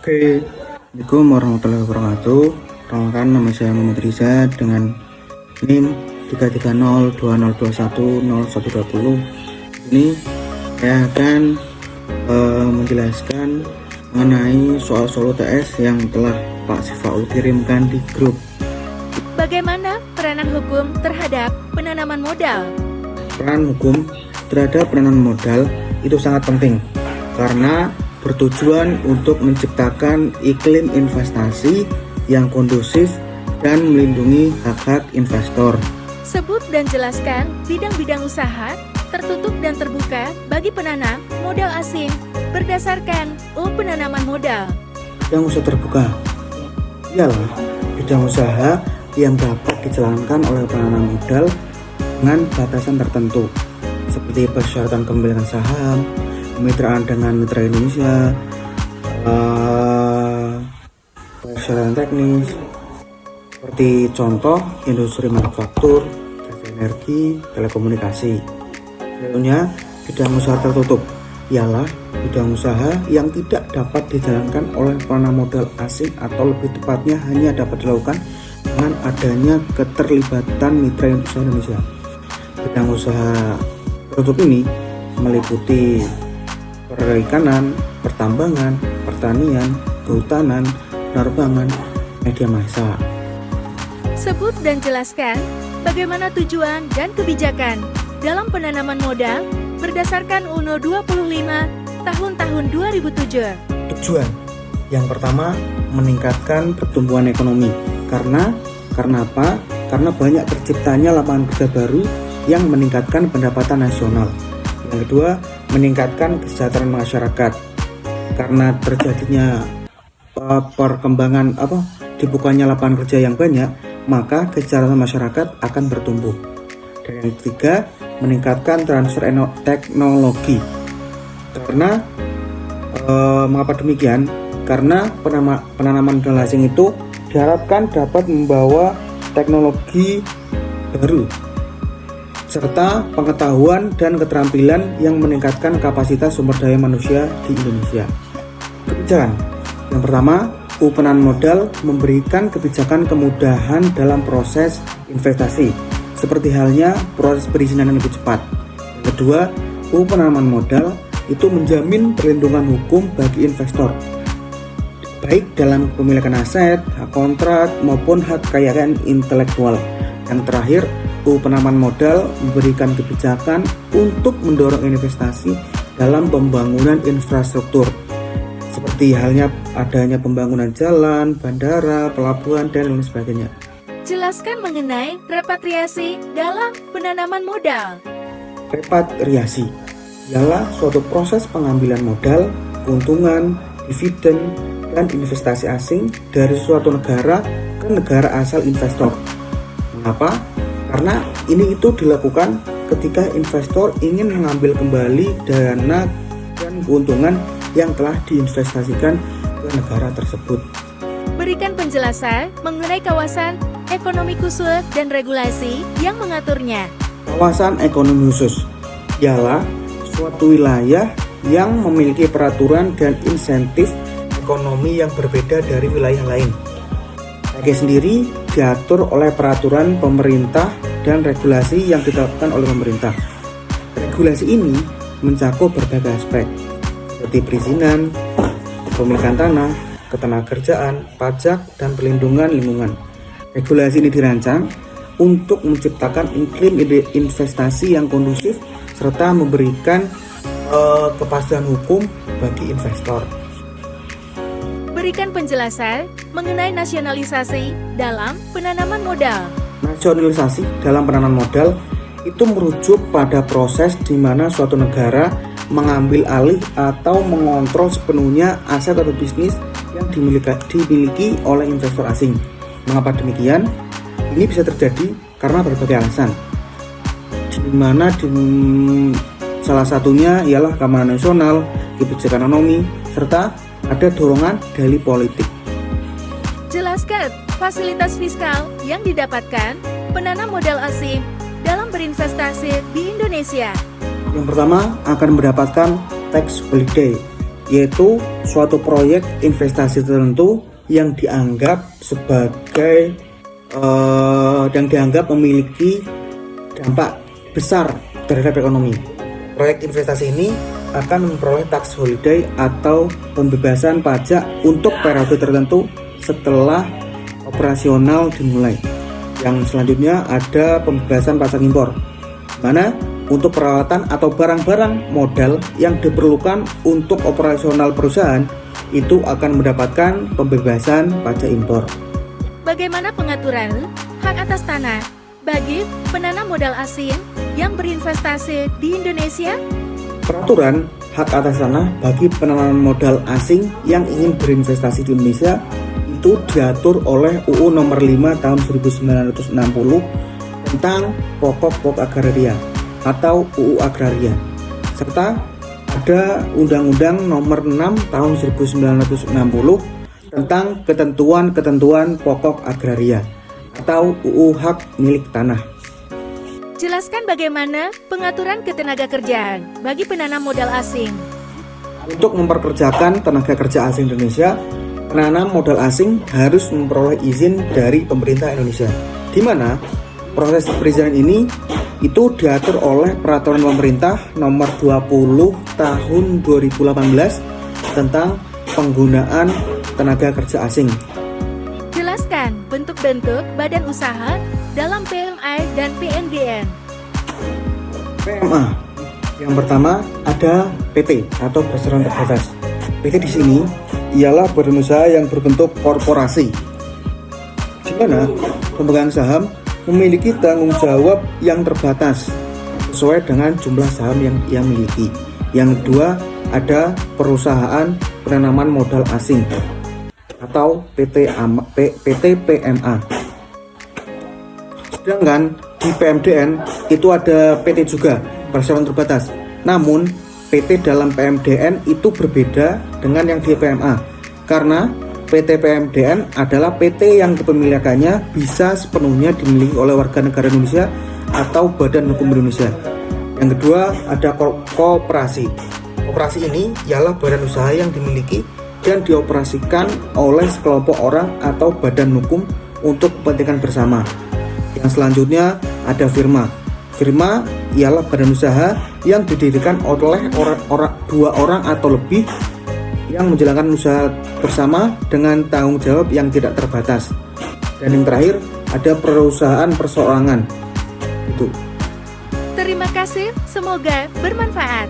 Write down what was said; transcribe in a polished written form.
Oke, Assalamualaikum warahmatullahi wabarakatuh. Perkenalkan, nama saya Muhammad Riza dengan NIM 33020210120. Ini saya akan menjelaskan mengenai soal-soal UTS yang telah Pak Sifaul kirimkan di grup. Bagaimana peranan hukum terhadap penanaman modal? Peran hukum terhadap penanaman modal itu sangat penting karena bertujuan untuk menciptakan iklim investasi yang kondusif dan melindungi hak-hak investor. Sebut dan jelaskan bidang-bidang usaha tertutup dan terbuka bagi penanam modal asing berdasarkan penanaman modal. Bidang usaha terbuka ialah bidang usaha yang dapat dijalankan oleh penanam modal dengan batasan tertentu, seperti persyaratan kepemilikan saham, kemitraan dengan mitra Indonesia, persyaratan teknis, seperti contoh industri manufaktur, jasa energi, telekomunikasi. Selanjutnya, bidang usaha tertutup ialah bidang usaha yang tidak dapat dijalankan oleh penanam modal asing atau lebih tepatnya hanya dapat dilakukan dengan adanya keterlibatan mitra usaha Indonesia. Bidang usaha tertutup ini meliputi perikanan, pertambangan, pertanian, kehutanan, penerbangan, media massa. Sebut dan jelaskan bagaimana tujuan dan kebijakan dalam penanaman modal berdasarkan UNO 25 tahun 2007. Tujuan yang pertama, meningkatkan pertumbuhan ekonomi. Karena apa? Karena banyak terciptanya lapangan kerja baru yang meningkatkan pendapatan nasional. Yang kedua, meningkatkan kesejahteraan masyarakat. Karena terjadinya perkembangan dibukanya lapangan kerja yang banyak, maka kesejahteraan masyarakat akan bertumbuh. Dan yang ketiga, meningkatkan transfer teknologi. Karena mengapa demikian? Karena penanaman modal asing itu diharapkan dapat membawa teknologi baru serta pengetahuan dan keterampilan yang meningkatkan kapasitas sumber daya manusia di Indonesia. Kebijakan yang pertama, penanaman modal memberikan kebijakan kemudahan dalam proses investasi, seperti halnya proses perizinan yang lebih cepat. Yang kedua, penanaman modal itu menjamin perlindungan hukum bagi investor, baik dalam kepemilikan aset, hak kontrak, maupun hak kekayaan intelektual. Yang terakhir, penanaman modal memberikan kebijakan untuk mendorong investasi dalam pembangunan infrastruktur, seperti halnya adanya pembangunan jalan, bandara, pelabuhan, dan lain sebagainya. Jelaskan mengenai repatriasi dalam penanaman modal. Repatriasi ialah suatu proses pengambilan modal, keuntungan, dividen, dan investasi asing dari suatu negara ke negara asal investor. Mengapa? Karena ini itu dilakukan ketika investor ingin mengambil kembali dana dan keuntungan yang telah diinvestasikan ke negara tersebut. Berikan penjelasan mengenai kawasan ekonomi khusus dan regulasi yang mengaturnya. Kawasan ekonomi khusus ialah suatu wilayah yang memiliki peraturan dan insentif ekonomi yang berbeda dari wilayah lain. Bagi sendiri diatur oleh peraturan pemerintah dan regulasi yang ditetapkan oleh pemerintah. Regulasi ini mencakup berbagai aspek seperti perizinan, kepemilikan tanah, ketenagakerjaan, pajak, dan perlindungan lingkungan. Regulasi ini dirancang untuk menciptakan iklim investasi yang kondusif serta memberikan kepastian hukum bagi investor. Berikan penjelasan mengenai nasionalisasi dalam penanaman modal. Nasionalisasi dalam penanaman modal itu merujuk pada proses di mana suatu negara mengambil alih atau mengontrol sepenuhnya aset atau bisnis yang dimiliki oleh investor asing. Mengapa demikian? Ini bisa terjadi karena berbagai alasan, di mana salah satunya ialah keamanan nasional, kebijakan ekonomi, serta ada dorongan dari politik. Jelaskan fasilitas fiskal yang didapatkan penanam modal asing dalam berinvestasi di Indonesia. Yang pertama akan mendapatkan tax holiday yaitu suatu proyek investasi tertentu yang dianggap sebagai yang dianggap memiliki dampak besar terhadap ekonomi. Proyek investasi ini akan memperoleh tax holiday atau pembebasan pajak untuk periode tertentu setelah operasional dimulai. Yang selanjutnya ada pembebasan pajak impor, mana untuk peralatan atau barang-barang modal yang diperlukan untuk operasional perusahaan itu akan mendapatkan pembebasan pajak impor. Bagaimana pengaturan hak atas tanah bagi penanam modal asing yang berinvestasi di Indonesia? Peraturan hak atas tanah bagi penanaman modal asing yang ingin berinvestasi di Indonesia itu diatur oleh UU Nomor 5 Tahun 1960 tentang pokok agraria atau UU Agraria, serta ada Undang-Undang Nomor 6 Tahun 1960 tentang ketentuan-ketentuan pokok agraria atau UU Hak Milik Tanah. Jelaskan bagaimana pengaturan ketenaga kerjaan bagi penanam modal asing. Untuk memperkerjakan tenaga kerja asing Indonesia, penanam modal asing harus memperoleh izin dari pemerintah Indonesia, di mana proses perizinan ini itu diatur oleh Peraturan Pemerintah Nomor 20 Tahun 2018 tentang penggunaan tenaga kerja asing. Jelaskan bentuk-bentuk badan usaha dalam PMI dan PMDN. PMA. Yang pertama ada PT atau perseroan terbatas. PT di sini ialah badan usaha yang berbentuk korporasi, di mana pemegang saham memiliki tanggung jawab yang terbatas sesuai dengan jumlah saham yang ia miliki. Yang kedua ada perusahaan penanaman modal asing atau PT PMA. Sedangkan di PMDN itu ada PT juga, perseroan terbatas. Namun PT dalam PMDN itu berbeda dengan yang di PMA, karena PT PMDN adalah PT yang kepemilikannya bisa sepenuhnya dimiliki oleh warga negara Indonesia atau Badan Hukum Indonesia. Yang kedua ada koperasi. Koperasi ini ialah badan usaha yang dimiliki dan dioperasikan oleh sekelompok orang atau badan hukum untuk kepentingan bersama. Yang selanjutnya ada firma. Firma ialah badan usaha yang didirikan oleh dua orang atau lebih yang menjalankan usaha bersama dengan tanggung jawab yang tidak terbatas. Dan yang terakhir ada perusahaan perseorangan. Itu. Terima kasih, semoga bermanfaat.